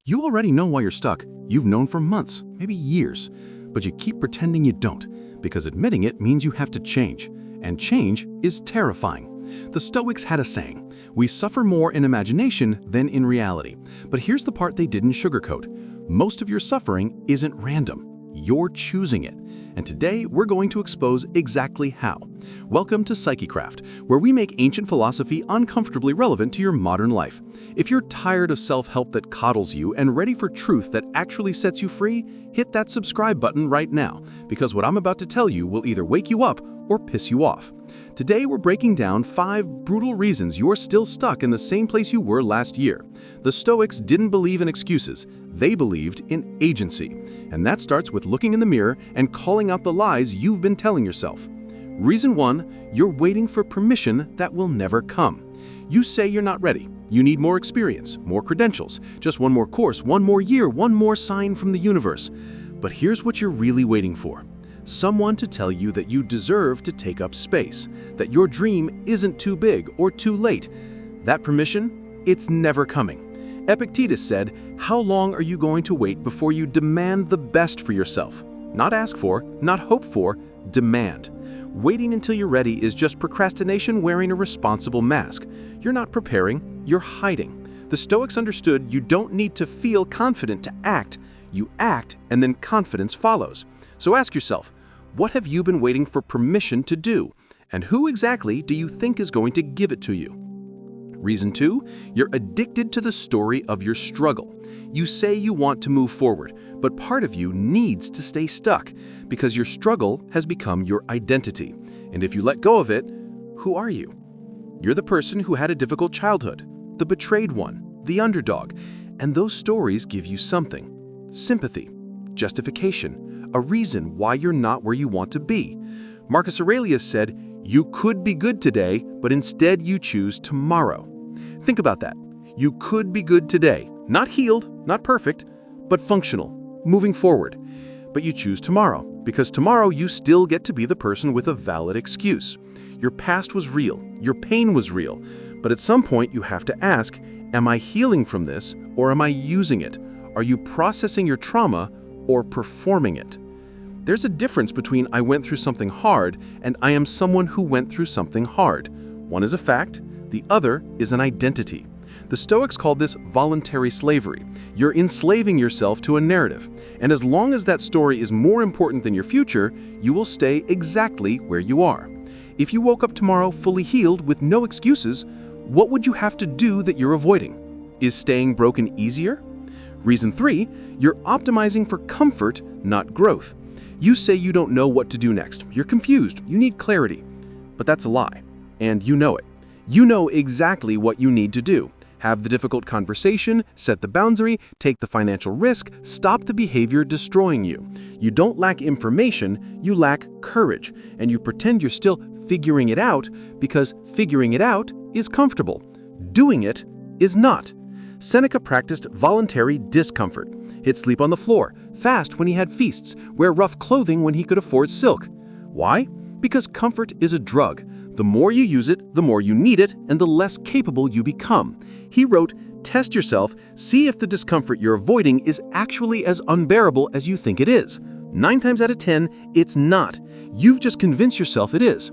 You already know why you're stuck. You've known for months, maybe years. But you keep pretending you don't, because admitting it means you have to change. And change is terrifying. The Stoics had a saying, "We suffer more in imagination than in reality." But here's the part they didn't sugarcoat. Most of your suffering isn't random. You're choosing it. And today, we're going to expose exactly how. Welcome to PsycheCraft, where we make ancient philosophy uncomfortably relevant to your modern life. If you're tired of self-help that coddles you and ready for truth that actually sets you free, hit that subscribe button right now, because what I'm about to tell you will either wake you up or piss you off. Today, we're breaking down 5 brutal reasons you're still stuck in the same place you were last year. The Stoics didn't believe in excuses. They believed in agency. And that starts with looking in the mirror and calling out the lies you've been telling yourself. Reason 1, you're waiting for permission that will never come. You say you're not ready. You need more experience, more credentials, just one more course, one more year, one more sign from the universe. But here's what you're really waiting for. Someone to tell you that you deserve to take up space, that your dream isn't too big or too late. That permission, it's never coming. Epictetus said, "How long are you going to wait before you demand the best for yourself?" Not ask for, not hope for, demand. Waiting until you're ready is just procrastination wearing a responsible mask. You're not preparing, you're hiding. The Stoics understood you don't need to feel confident to act. You act, and then confidence follows. So ask yourself, what have you been waiting for permission to do? And who exactly do you think is going to give it to you? Reason 2, you're addicted to the story of your struggle. You say you want to move forward, but part of you needs to stay stuck because your struggle has become your identity. And if you let go of it, who are you? You're the person who had a difficult childhood, the betrayed one, the underdog, and those stories give you something: sympathy, justification, a reason why you're not where you want to be. Marcus Aurelius said, "You could be good today, but instead you choose tomorrow." Think about that. You could be good today, not healed, not perfect, but functional, moving forward. But you choose tomorrow, because tomorrow you still get to be the person with a valid excuse. Your past was real, your pain was real, but at some point you have to ask, am I healing from this, or am I using it? Are you processing your trauma or performing it? There's a difference between I went through something hard and I am someone who went through something hard. One is a fact, the other is an identity. The Stoics called this voluntary slavery. You're enslaving yourself to a narrative, and as long as that story is more important than your future, you will stay exactly where you are. If you woke up tomorrow fully healed with no excuses, what would you have to do that you're avoiding? Is staying broken easier? Reason 3, you're optimizing for comfort, not growth. You say you don't know what to do next. You're confused. You need clarity. But that's a lie. And you know it. You know exactly what you need to do. Have the difficult conversation, set the boundary, take the financial risk, stop the behavior destroying you. You don't lack information, you lack courage. And you pretend you're still figuring it out because figuring it out is comfortable. Doing it is not. Seneca practiced voluntary discomfort. He'd sleep on the floor, fast when he had feasts, wear rough clothing when he could afford silk. Why? Because comfort is a drug. The more you use it, the more you need it, and the less capable you become. He wrote, "Test yourself, see if the discomfort you're avoiding is actually as unbearable as you think it is. 9 times out of 10, it's not. You've just convinced yourself it is."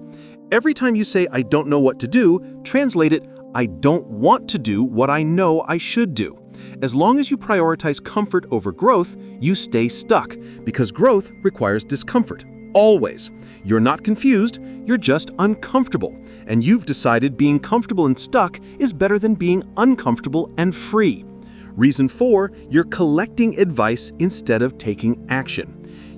Every time you say, "I don't know what to do," translate it, "I don't want to do what I know I should do." As long as you prioritize comfort over growth, you stay stuck, because growth requires discomfort. Always. You're not confused, you're just uncomfortable. And you've decided being comfortable and stuck is better than being uncomfortable and free. Reason 4, you're collecting advice instead of taking action.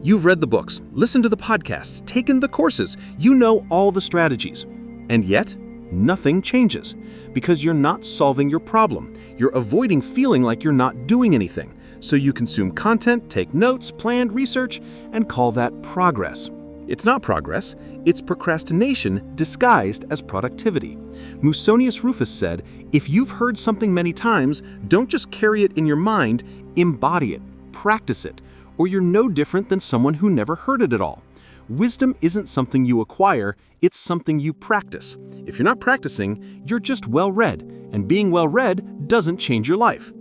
You've read the books, listened to the podcasts, taken the courses, you know all the strategies. And yet, nothing changes, because you're not solving your problem. You're avoiding feeling like you're not doing anything. So you consume content, take notes, plan research, and call that progress. It's not progress, it's procrastination disguised as productivity. Musonius Rufus said, "If you've heard something many times, don't just carry it in your mind, embody it, practice it, or you're no different than someone who never heard it at all." Wisdom isn't something you acquire, it's something you practice. If you're not practicing, you're just well-read, and being well-read doesn't change your life.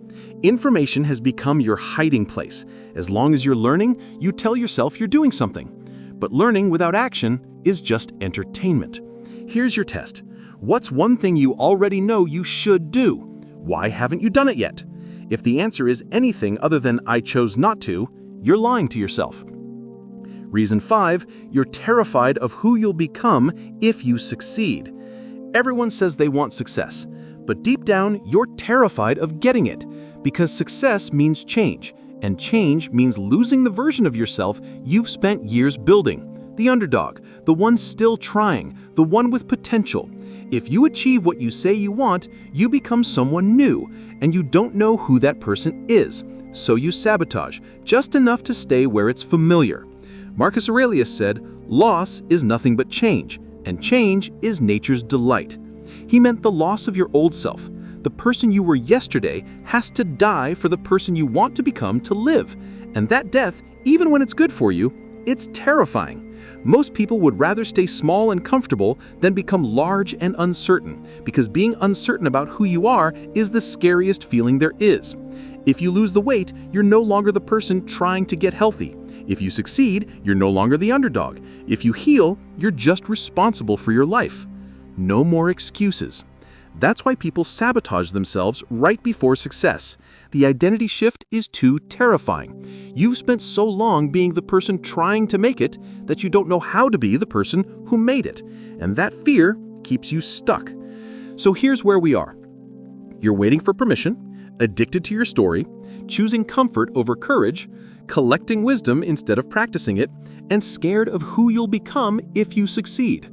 Information has become your hiding place. As long as you're learning, you tell yourself you're doing something. But learning without action is just entertainment. Here's your test. What's one thing you already know you should do? Why haven't you done it yet? If the answer is anything other than "I chose not to," you're lying to yourself. Reason 5, you're terrified of who you'll become if you succeed. Everyone says they want success, but deep down, you're terrified of getting it, because success means change, and change means losing the version of yourself you've spent years building. The underdog, the one still trying, the one with potential. If you achieve what you say you want, you become someone new, and you don't know who that person is. So you sabotage, just enough to stay where it's familiar. Marcus Aurelius said, "Loss is nothing but change, and change is nature's delight." He meant the loss of your old self. The person you were yesterday has to die for the person you want to become to live. And that death, even when it's good for you, it's terrifying. Most people would rather stay small and comfortable than become large and uncertain, because being uncertain about who you are is the scariest feeling there is. If you lose the weight, you're no longer the person trying to get healthy. If you succeed, you're no longer the underdog. If you heal, you're just responsible for your life. No more excuses. That's why people sabotage themselves right before success. The identity shift is too terrifying. You've spent so long being the person trying to make it that you don't know how to be the person who made it. And that fear keeps you stuck. So here's where we are. You're waiting for permission, addicted to your story, choosing comfort over courage, collecting wisdom instead of practicing it, and scared of who you'll become if you succeed.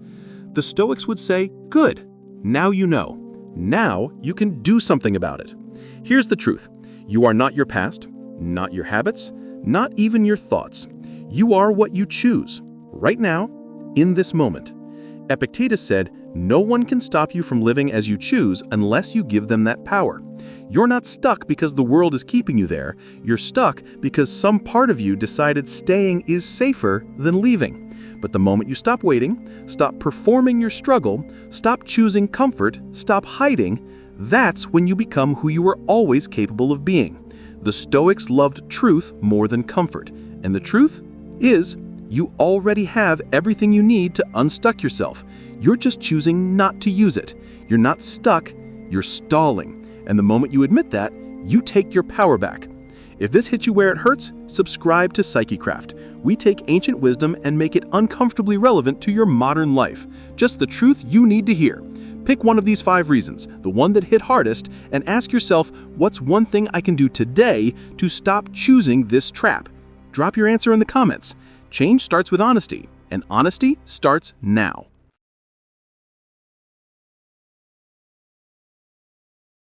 The Stoics would say, "Good, now you know. Now you can do something about it." Here's the truth. You are not your past, not your habits, not even your thoughts. You are what you choose, right now, in this moment. Epictetus said, "No one can stop you from living as you choose unless you give them that power." You're not stuck because the world is keeping you there. You're stuck because some part of you decided staying is safer than leaving. But the moment you stop waiting, stop performing your struggle, stop choosing comfort, stop hiding, that's when you become who you were always capable of being. The Stoics loved truth more than comfort, and the truth is, you already have everything you need to unstuck yourself. You're just choosing not to use it. You're not stuck, you're stalling. And the moment you admit that, you take your power back. If this hit you where it hurts, subscribe to PsycheCraft. We take ancient wisdom and make it uncomfortably relevant to your modern life. Just the truth you need to hear. Pick one of these 5 reasons, the one that hit hardest, and ask yourself, what's one thing I can do today to stop choosing this trap? Drop your answer in the comments. Change starts with honesty, and honesty starts now.